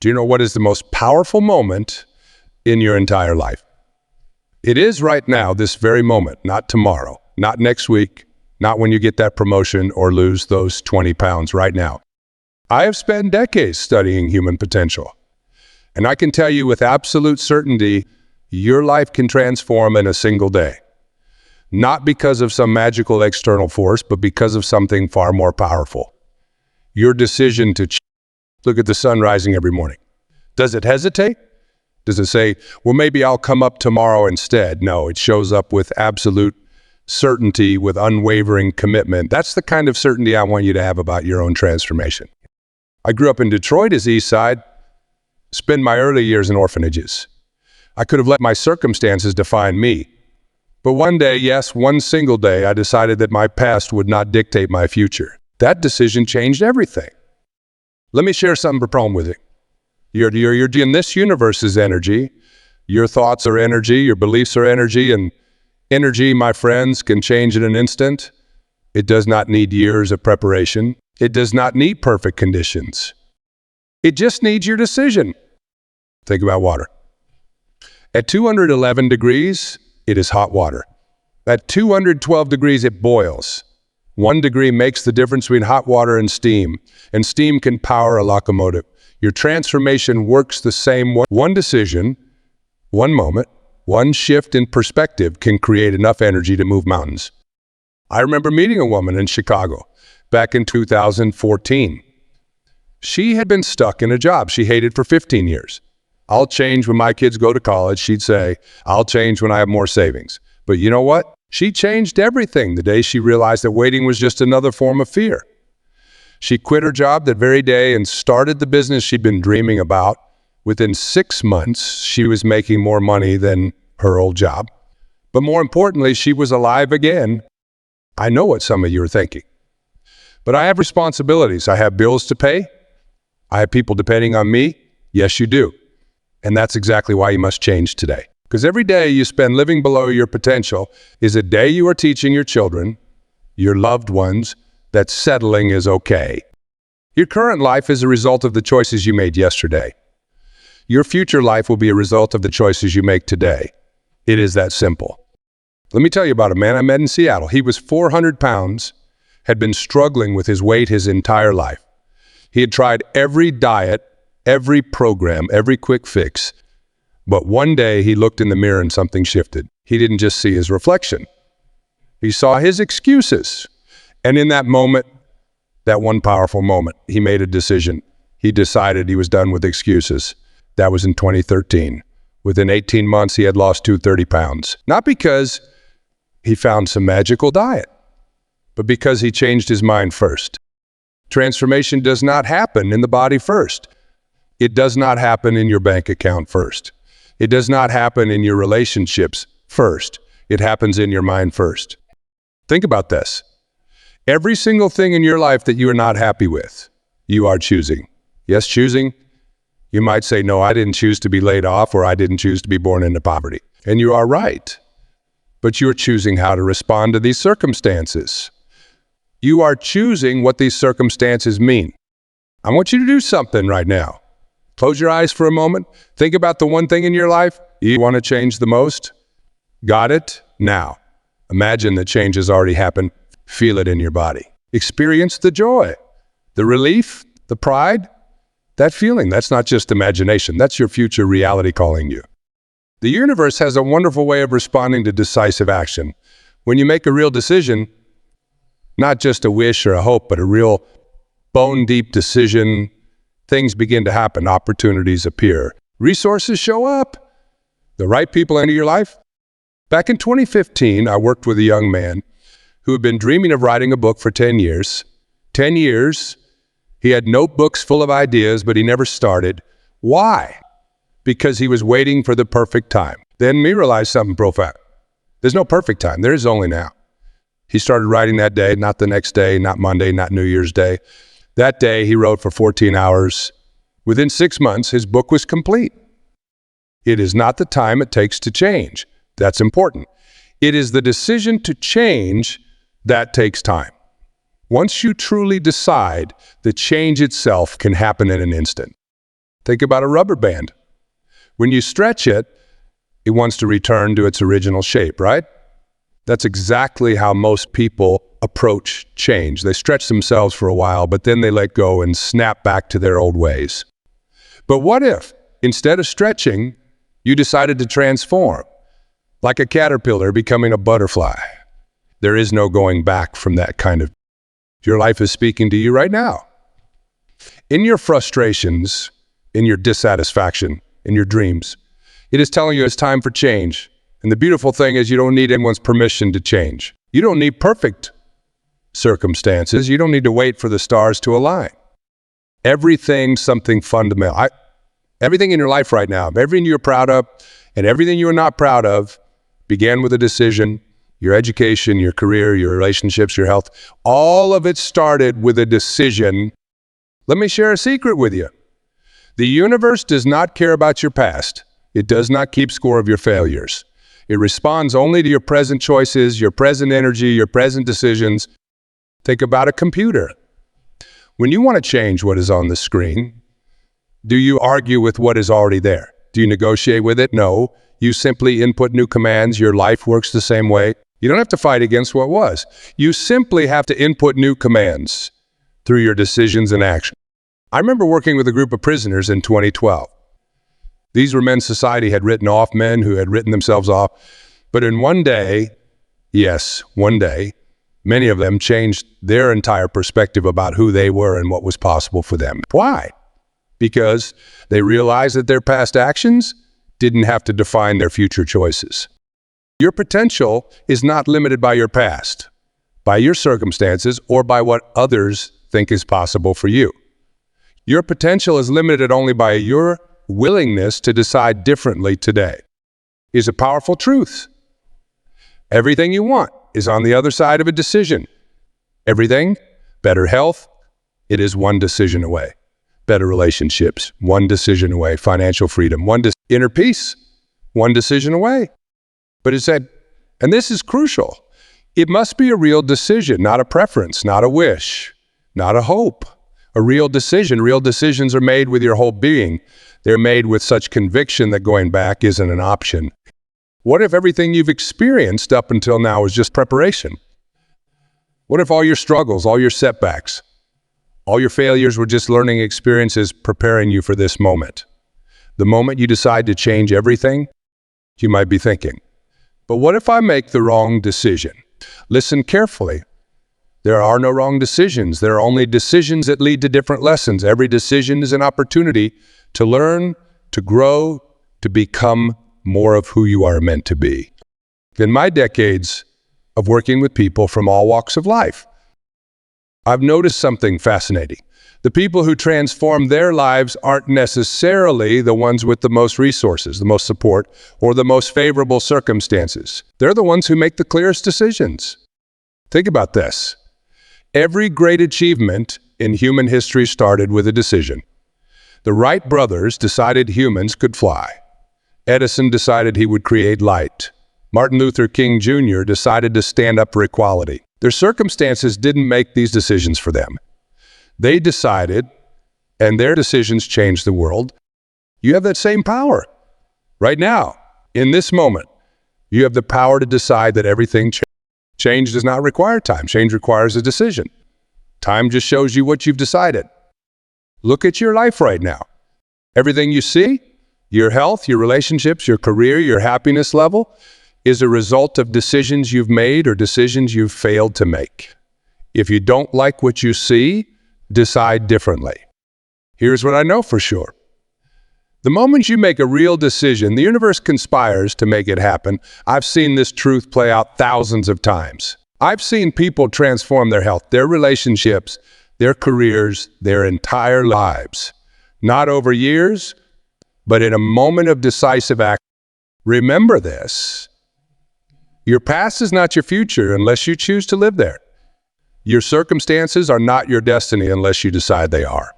Do you know what is the most powerful moment in your entire life? It is right now, this very moment, not tomorrow, not next week, not when you get that promotion or lose those 20 pounds right now. I have spent decades studying human potential, and I can tell you with absolute certainty, your life can transform in a single day. Not because of some magical external force, but because of something far more powerful. Your decision to look at the sun rising every morning. Does it hesitate? Does it say, well, maybe I'll come up tomorrow instead? No, it shows up with absolute certainty, with unwavering commitment. That's the kind of certainty I want you to have about your own transformation. I grew up in Detroit as East Side, spent my early years in orphanages. I could have let my circumstances define me. But one day, yes, one single day, I decided that my past would not dictate my future. That decision changed everything. Let me share something profound with you. You're in this universe's energy. Your thoughts are energy, your beliefs are energy, and energy, my friends, can change in an instant. It does not need years of preparation. It does not need perfect conditions. It just needs your decision. Think about water. At 211 degrees, it is hot water. At 212 degrees, it boils. 1 degree makes the difference between hot water and steam can power a locomotive. Your transformation works the same way. One decision, one moment, one shift in perspective can create enough energy to move mountains. I remember meeting a woman in Chicago back in 2014. She had been stuck in a job she hated for 15 years. I'll change when my kids go to college, she'd say. I'll change when I have more savings. But you know what? She changed everything the day she realized that waiting was just another form of fear. She quit her job that very day and started the business she'd been dreaming about. Within 6 months, she was making more money than her old job. But more importantly, she was alive again. I know what some of you are thinking. But I have responsibilities. I have bills to pay. I have people depending on me. Yes, you do. And that's exactly why you must change today. Because every day you spend living below your potential is a day you are teaching your children, your loved ones, that settling is okay. Your current life is a result of the choices you made yesterday. Your future life will be a result of the choices you make today. It is that simple. Let me tell you about a man I met in Seattle. He was 400 pounds, had been struggling with his weight his entire life. He had tried every diet, every program, every quick fix. But one day he looked in the mirror and something shifted. He didn't just see his reflection. He saw his excuses. And in that moment, that one powerful moment, he made a decision. He decided he was done with excuses. That was in 2013. Within 18 months, he had lost 230 pounds. Not because he found some magical diet, but because he changed his mind first. Transformation does not happen in the body first. It does not happen in your bank account first. It does not happen in your relationships first. It happens in your mind first. Think about this. Every single thing in your life that you are not happy with, you are choosing. Yes, choosing. You might say, no, I didn't choose to be laid off, or I didn't choose to be born into poverty. And you are right. But you're choosing how to respond to these circumstances. You are choosing what these circumstances mean. I want you to do something right now. Close your eyes for a moment. Think about the one thing in your life you want to change the most. Got it? Now, imagine the change has already happened. Feel it in your body. Experience the joy, the relief, the pride. That feeling, that's not just imagination. That's your future reality calling you. The universe has a wonderful way of responding to decisive action. When you make a real decision, not just a wish or a hope, but a real bone-deep decision, things begin to happen, opportunities appear, resources show up, the right people enter your life. Back in 2015, I worked with a young man who had been dreaming of writing a book for 10 years. 10 years, he had notebooks full of ideas, but he never started. Why? Because he was waiting for the perfect time. Then he realized something profound. There's no perfect time, there is only now. He started writing that day, not the next day, not Monday, not New Year's Day. That day, he wrote for 14 hours. Within 6 months, his book was complete. It is not the time it takes to change. That's important. It is the decision to change that takes time. Once you truly decide, the change itself can happen in an instant. Think about a rubber band. When you stretch it, it wants to return to its original shape, right? That's exactly how most people approach change. They stretch themselves for a while, but then they let go and snap back to their old ways. But what if, instead of stretching, you decided to transform, like a caterpillar becoming a butterfly? There is no going back from that kind of. Your life is speaking to you right now. In your frustrations, in your dissatisfaction, in your dreams, it is telling you it's time for change. And the beautiful thing is you don't need anyone's permission to change. You don't need perfect circumstances. You don't need to wait for the stars to align. Everything, something fundamental. Everything in your life right now, everything you're proud of and everything you're not proud of began with a decision. Your education, your career, your relationships, your health, all of it started with a decision. Let me share a secret with you. The universe does not care about your past. It does not keep score of your failures. It responds only to your present choices, your present energy, your present decisions. Think about a computer. When you want to change what is on the screen, do you argue with what is already there? Do you negotiate with it? No. You simply input new commands. Your life works the same way. You don't have to fight against what was. You simply have to input new commands through your decisions and action. I remember working with a group of prisoners in 2012. These were men society had written off, men who had written themselves off. But in one day, yes, one day, many of them changed their entire perspective about who they were and what was possible for them. Why? Because they realized that their past actions didn't have to define their future choices. Your potential is not limited by your past, by your circumstances, or by what others think is possible for you. Your potential is limited only by your willingness to decide differently today. Is a powerful truth. Everything you want is on the other side of a decision. Everything, better health, it is one decision away. Better relationships, one decision away. Financial freedom, inner peace, one decision away. But it said, and this is crucial, it must be a real decision, not a preference, not a wish, not a hope. A real decision. Real decisions are made with your whole being. They're made with such conviction that going back isn't an option. What if everything you've experienced up until now is just preparation? What if all your struggles, all your setbacks, all your failures were just learning experiences preparing you for this moment? The moment you decide to change everything, you might be thinking, but what if I make the wrong decision? Listen carefully. There are no wrong decisions. There are only decisions that lead to different lessons. Every decision is an opportunity to learn, to grow, to become more of who you are meant to be. In my decades of working with people from all walks of life, I've noticed something fascinating. The people who transform their lives aren't necessarily the ones with the most resources, the most support, or the most favorable circumstances. They're the ones who make the clearest decisions. Think about this. Every great achievement in human history started with a decision. The Wright brothers decided humans could fly. Edison decided he would create light. Martin Luther King Jr. decided to stand up for equality. Their circumstances didn't make these decisions for them. They decided, and their decisions changed the world. You have that same power. Right now, in this moment, you have the power to decide that everything changes. Change does not require time. Change requires a decision. Time just shows you what you've decided. Look at your life right now. Everything you see, your health, your relationships, your career, your happiness level, is a result of decisions you've made or decisions you've failed to make. If you don't like what you see, decide differently. Here's what I know for sure. The moment you make a real decision, the universe conspires to make it happen. I've seen this truth play out thousands of times. I've seen people transform their health, their relationships, their careers, their entire lives. Not over years, but in a moment of decisive action. Remember this. Your past is not your future unless you choose to live there. Your circumstances are not your destiny unless you decide they are.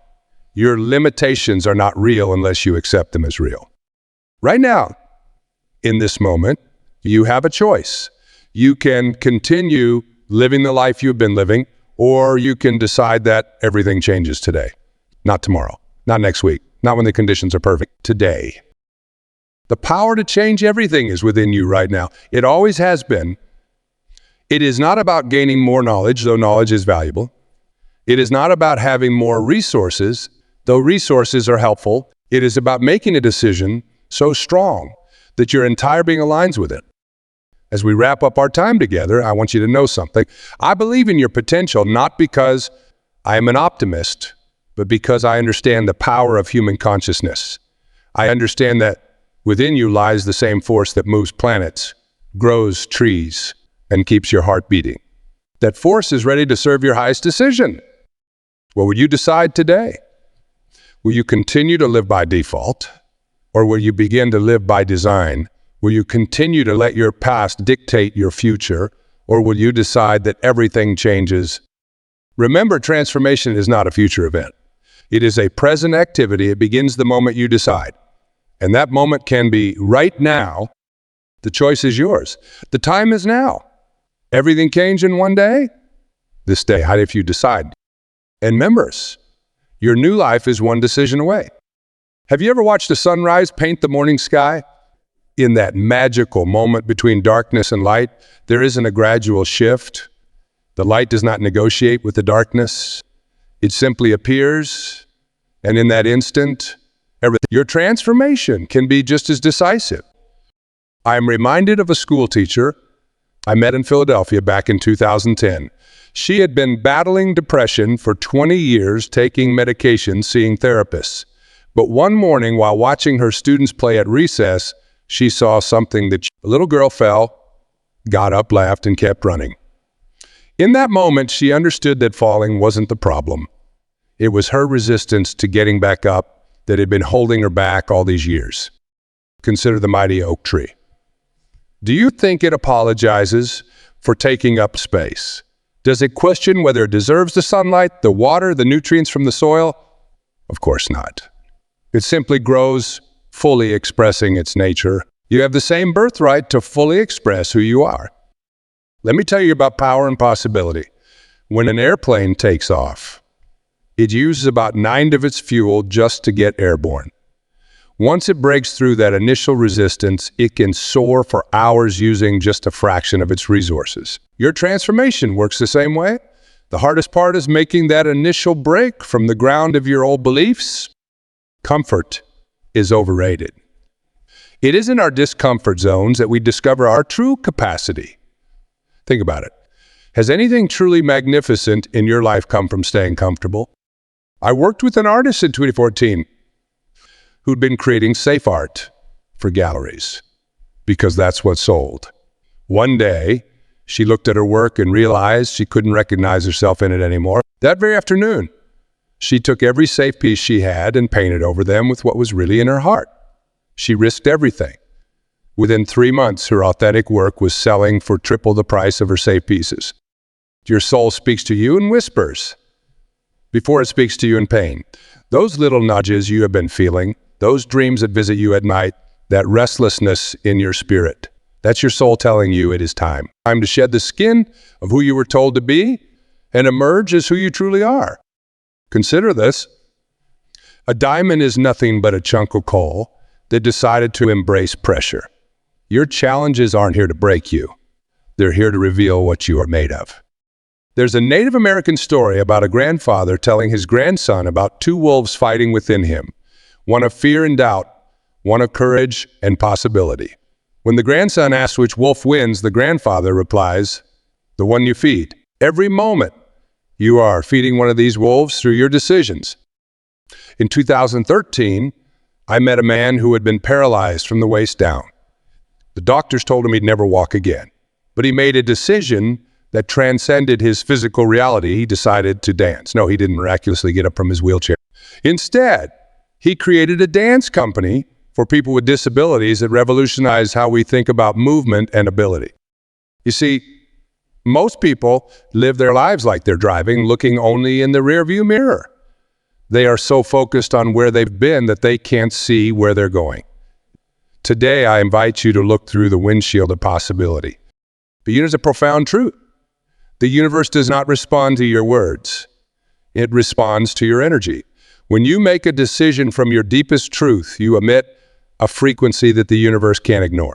Your limitations are not real unless you accept them as real. Right now, in this moment, you have a choice. You can continue living the life you've been living, or you can decide that everything changes today, not tomorrow, not next week, not when the conditions are perfect. Today. The power to change everything is within you right now. It always has been. It is not about gaining more knowledge, though knowledge is valuable. It is not about having more resources, though resources are helpful. It is about making a decision so strong that your entire being aligns with it. As we wrap up our time together, I want you to know something. I believe in your potential, not because I am an optimist, but because I understand the power of human consciousness. I understand that within you lies the same force that moves planets, grows trees, and keeps your heart beating. That force is ready to serve your highest decision. What will you decide today? Will you continue to live by default, or will you begin to live by design? Will you continue to let your past dictate your future, or will you decide that everything changes? Remember, transformation is not a future event. It is a present activity. It begins the moment you decide. And that moment can be right now. The choice is yours. The time is now. Everything changed in one day? This day, how if you decide? And members, your new life is one decision away. Have you ever watched a sunrise paint the morning sky? In that magical moment between darkness and light, there isn't a gradual shift. The light does not negotiate with the darkness. It simply appears, and in that instant, your transformation can be just as decisive. I am reminded of a school teacher I met in Philadelphia back in 2010. She had been battling depression for 20 years, taking medication, seeing therapists. But one morning, while watching her students play at recess, she saw something that a little girl fell, got up, laughed, and kept running. In that moment, she understood that falling wasn't the problem. It was her resistance to getting back up that had been holding her back all these years. Consider the mighty oak tree. Do you think it apologizes for taking up space? Does it question whether it deserves the sunlight, the water, the nutrients from the soil? Of course not. It simply grows, fully expressing its nature. You have the same birthright to fully express who you are. Let me tell you about power and possibility. When an airplane takes off, it uses about 9 of its fuel just to get airborne. Once it breaks through that initial resistance, it can soar for hours using just a fraction of its resources. Your transformation works the same way. The hardest part is making that initial break from the ground of your old beliefs. Comfort is overrated. It is in our discomfort zones that we discover our true capacity. Think about it. Has anything truly magnificent in your life come from staying comfortable? I worked with an artist in 2014 who'd been creating safe art for galleries because that's what sold. One day, she looked at her work and realized she couldn't recognize herself in it anymore. That very afternoon, she took every safe piece she had and painted over them with what was really in her heart. She risked everything. Within 3 months, her authentic work was selling for triple the price of her safe pieces. Your soul speaks to you in whispers before it speaks to you in pain. Those little nudges you have been feeling, those dreams that visit you at night, that restlessness in your spirit, that's your soul telling you it is time. Time to shed the skin of who you were told to be and emerge as who you truly are. Consider this. A diamond is nothing but a chunk of coal that decided to embrace pressure. Your challenges aren't here to break you. They're here to reveal what you are made of. There's a Native American story about a grandfather telling his grandson about 2 wolves fighting within him, one of fear and doubt, one of courage and possibility. When the grandson asks which wolf wins, the grandfather replies, the one you feed. Every moment, you are feeding one of these wolves through your decisions. In 2013, I met a man who had been paralyzed from the waist down. The doctors told him he'd never walk again, but he made a decision that transcended his physical reality. He decided to dance. No, he didn't miraculously get up from his wheelchair. Instead, he created a dance company for people with disabilities that revolutionized how we think about movement and ability. You see, most people live their lives like they're driving, looking only in the rearview mirror. They are so focused on where they've been that they can't see where they're going. Today, I invite you to look through the windshield of possibility. But here's a profound truth. The universe does not respond to your words. It responds to your energy. When you make a decision from your deepest truth, you emit a frequency that the universe can't ignore.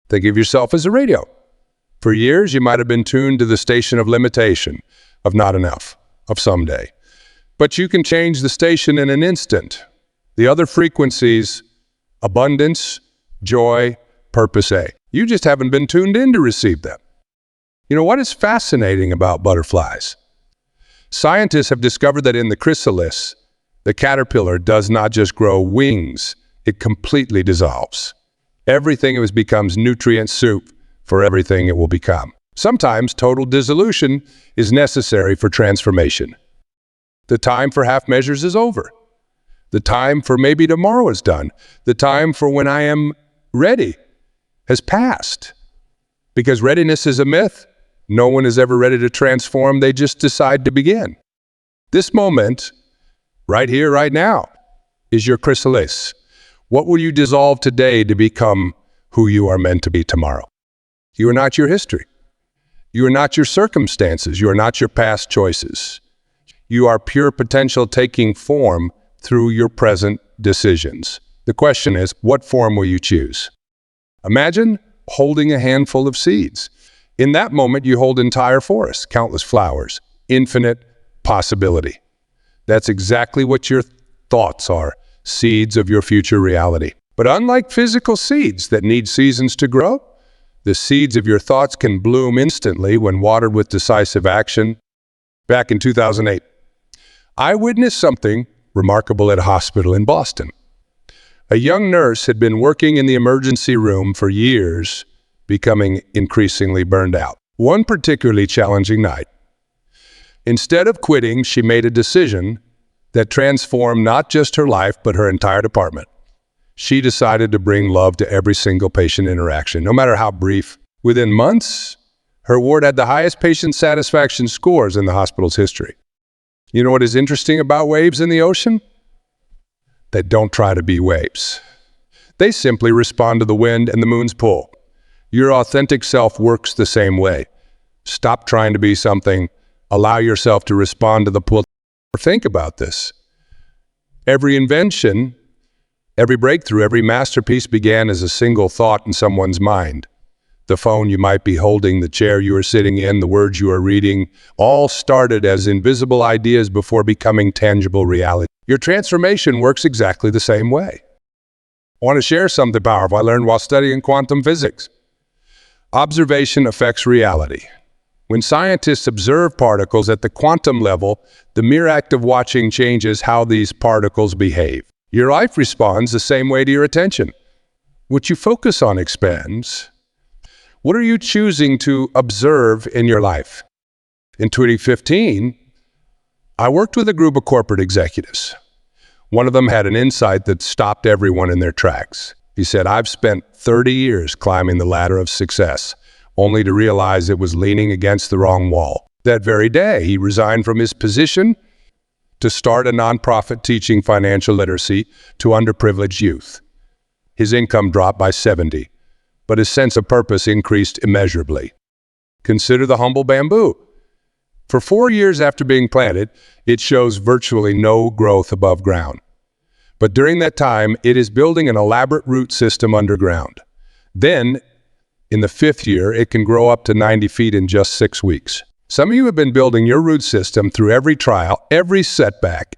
Think of yourself as a radio. For years, you might have been tuned to the station of limitation, of not enough, of someday. But you can change the station in an instant. The other frequencies, abundance, joy, purpose A. You just haven't been tuned in to receive them. You know what is fascinating about butterflies? Scientists have discovered that in the chrysalis, the caterpillar does not just grow wings, it completely dissolves. Everything becomes nutrient soup for everything it will become. Sometimes total dissolution is necessary for transformation. The time for half measures is over. The time for maybe tomorrow is done. The time for when I am ready has passed. Because readiness is a myth. No one is ever ready to transform, they just decide to begin. This moment, right here, right now, is your chrysalis. What will you dissolve today to become who you are meant to be tomorrow? You are not your history. You are not your circumstances. You are not your past choices. You are pure potential taking form through your present decisions. The question is, what form will you choose? Imagine holding a handful of seeds. In that moment, you hold entire forests, countless flowers, infinite possibility. That's exactly what your thoughts are, seeds of your future reality. But unlike physical seeds that need seasons to grow, the seeds of your thoughts can bloom instantly when watered with decisive action. Back in 2008, I witnessed something remarkable at a hospital in Boston. A young nurse had been working in the emergency room for years, becoming increasingly burned out. One particularly challenging night, instead of quitting, she made a decision that transformed not just her life, but her entire department. She decided to bring love to every single patient interaction, no matter how brief. Within months, her ward had the highest patient satisfaction scores in the hospital's history. You know what is interesting about waves in the ocean? They don't try to be waves. They simply respond to the wind and the moon's pull. Your authentic self works the same way. Stop trying to be something. Allow yourself to respond to the pull. Think about this. Every invention, every breakthrough, every masterpiece began as a single thought in someone's mind. The phone you might be holding, the chair you are sitting in, the words you are reading, all started as invisible ideas before becoming tangible reality. Your transformation works exactly the same way. I want to share something powerful I learned while studying quantum physics. Observation affects reality. When scientists observe particles at the quantum level, the mere act of watching changes how these particles behave. Your life responds the same way to your attention. What you focus on expands. What are you choosing to observe in your life? In 2015, I worked with a group of corporate executives. One of them had an insight that stopped everyone in their tracks. He said, "I've spent 30 years climbing the ladder of success, only to realize it was leaning against the wrong wall." That very day, he resigned from his position to start a nonprofit teaching financial literacy to underprivileged youth. His income dropped by 70, but his sense of purpose increased immeasurably. Consider the humble bamboo. For 4 years after being planted, it shows virtually no growth above ground. But during that time, it is building an elaborate root system underground. Then, in the 5th year, it can grow up to 90 feet in just 6 weeks. Some of you have been building your root system through every trial, every setback,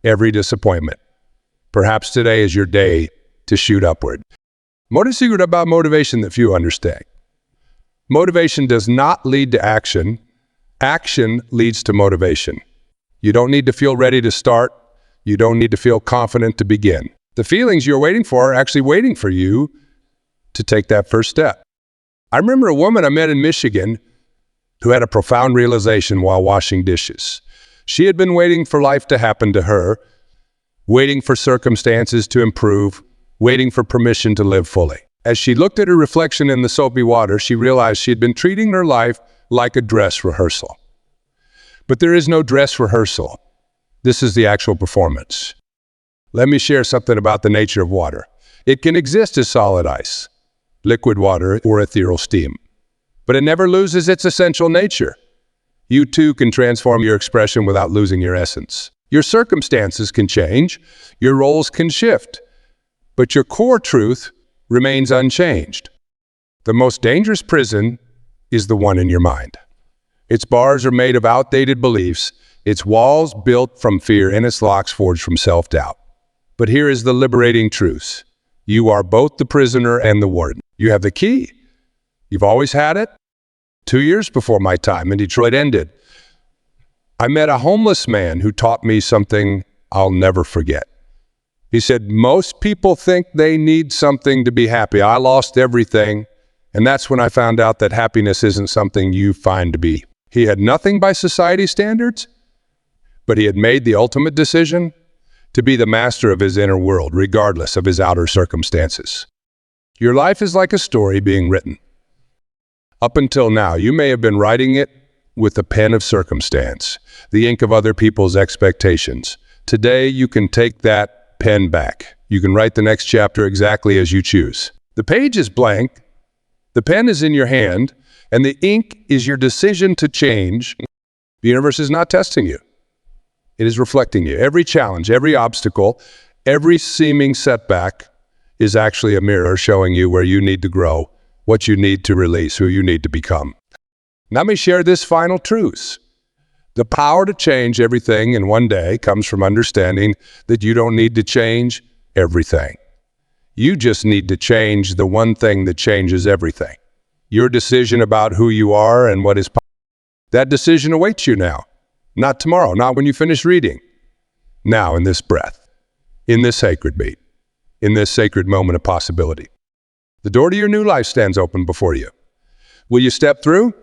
every disappointment. Perhaps today is your day to shoot upward. What is the secret about motivation that few understand? Motivation does not lead to action. Action leads to motivation. You don't need to feel ready to start. You don't need to feel confident to begin. The feelings you're waiting for are actually waiting for you to take that first step. I remember a woman I met in Michigan who had a profound realization while washing dishes. She had been waiting for life to happen to her, waiting for circumstances to improve, waiting for permission to live fully. As she looked at her reflection in the soapy water, she realized she had been treating her life like a dress rehearsal. But there is no dress rehearsal. This is the actual performance. Let me share something about the nature of water. It can exist as solid ice, liquid water, or ethereal steam. But it never loses its essential nature. You too can transform your expression without losing your essence. Your circumstances can change, your roles can shift, but your core truth remains unchanged. The most dangerous prison is the one in your mind. Its bars are made of outdated beliefs, its walls built from fear, and its locks forged from self-doubt. But here is the liberating truth. You are both the prisoner and the warden. You have the key. You've always had it. 2 years before my time in Detroit ended, I met a homeless man who taught me something I'll never forget. He said, most people think they need something to be happy. I lost everything, and that's when I found out that happiness isn't something you find to be. He had nothing by society's standards, but he had made the ultimate decision to be the master of his inner world, regardless of his outer circumstances. Your life is like a story being written. Up until now, you may have been writing it with the pen of circumstance, the ink of other people's expectations. Today, you can take that pen back. You can write the next chapter exactly as you choose. The page is blank, the pen is in your hand, and the ink is your decision to change. The universe is not testing you. It is reflecting you. Every challenge, every obstacle, every seeming setback is actually a mirror showing you where you need to grow, what you need to release, who you need to become. Let me share this final truth. The power to change everything in one day comes from understanding that you don't need to change everything. You just need to change the one thing that changes everything. Your decision about who you are and what is possible. That decision awaits you now. Not tomorrow, not when you finish reading. Now, in this breath, in this sacred beat, in this sacred moment of possibility. The door to your new life stands open before you. Will you step through?